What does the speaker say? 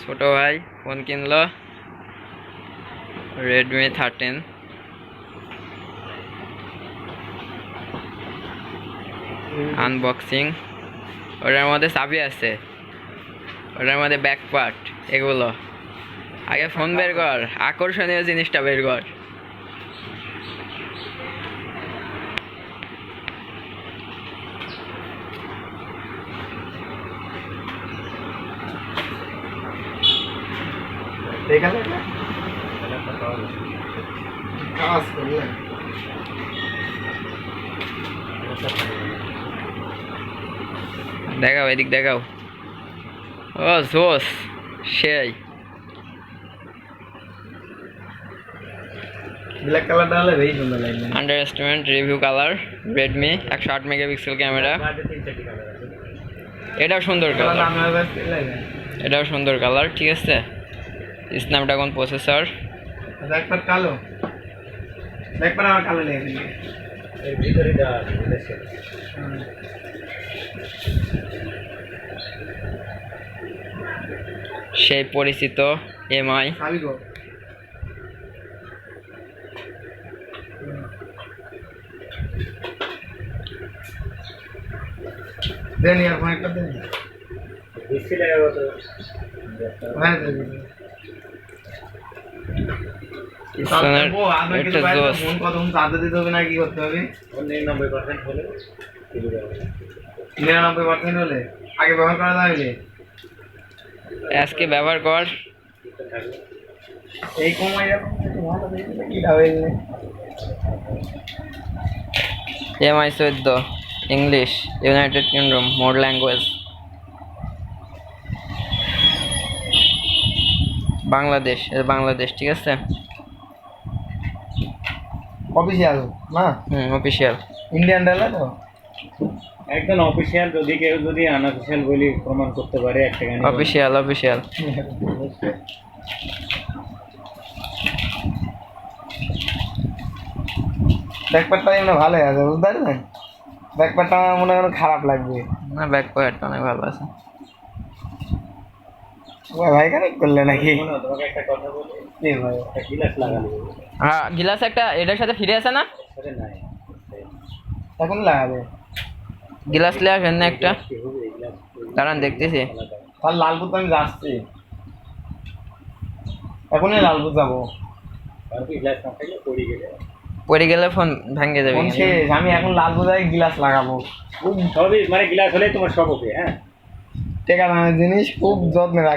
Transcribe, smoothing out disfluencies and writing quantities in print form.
ছোট ভাই ফোন কিনলো Redmi 13। আনবক্সিং। ওটার মধ্যে চাবি আছে, ওটার মধ্যে ব্যাক পার্ট, এগুলো আগে ফোন বের কর, আকর্ষণীয় জিনিসটা বের কর। দেখাও, এদিক দেখাও। ও জোস, সেই ব্ল্যাক কালারটা হলে বেশি সুন্দর লাগবে। Under estimate review colour Redmi 108 megapixel camera. এটাও সুন্দর কালার, এটাও সুন্দর কালার, ঠিক আছে। Snapdragon processor. ব্যাকপ্যাড কালো, ব্যাকপ্যাড আমার কালো নেই, এর ভিতরে দেওয়া আছে। সেই পরিচিত এমআই। দেন ইয়ার ফোন একটা দেন, ডিসপ্লে লাগাবো তো। হ্যাঁ দেন। এটা জোস। ফোন কত চার্জ দিতে হবে না কি করতে হবে? 99% হলে 99% হলে আগে ব্যবহার করা যাবে। আজকে ব্যবহার কর, এই কমাই যাবে কি হবে? এমআই 14 ইংলিশ ইউনাইটেড কিংডম মোর ল্যাঙ্গুয়েজ। বাংলাদেশ, এটা বাংলাদেশ, ঠিক আছে। অফিশিয়াল না? অফিশিয়াল ইন্ডিয়ান ডালা তো একদম অফিশিয়াল। যদি কেউ যদি আনঅফিশিয়াল বলি প্রমাণ করতে পারে একটা গান অফিশিয়াল। ব্যাকপ্যাডটা এমনি ভালো আছে, বুঝতে পারলেন? ব্যাকপ্যাডটা আমার মনে হয় খারাপ লাগবে না, ব্যাক পকেটটা অনেক ভালো আছে। ভাই কানেক্ট করলে নাকি? তোমাকে একটা কথা বলি, কি ভাই একটা গিলাস লাগানো হ্যাঁ, গিলাস একটা এটার সাথে ফিরে আছে না? সেটা নাই, এখন লাগাবে। গিলাস লে আসেন না একটা, কি হবে এই গিলাস? দাঁড়ান দেখতেছি। তার লালপুর তো আমি যাচ্ছি, এখনই লালপুর যাবো। আর কি গ্লাস না থাকলে পড়ে গেলে পড়ে গেলে ফোন ভেঙে যাবে। ফোন শেষ, আমি এখন লালপুর যাই গিলাস লাগাবো। সবই মানে গ্লাস হলে তোমার সব ওকে। হ্যাঁ, টেকা দামের জিনিস খুব যত্নে রাখি।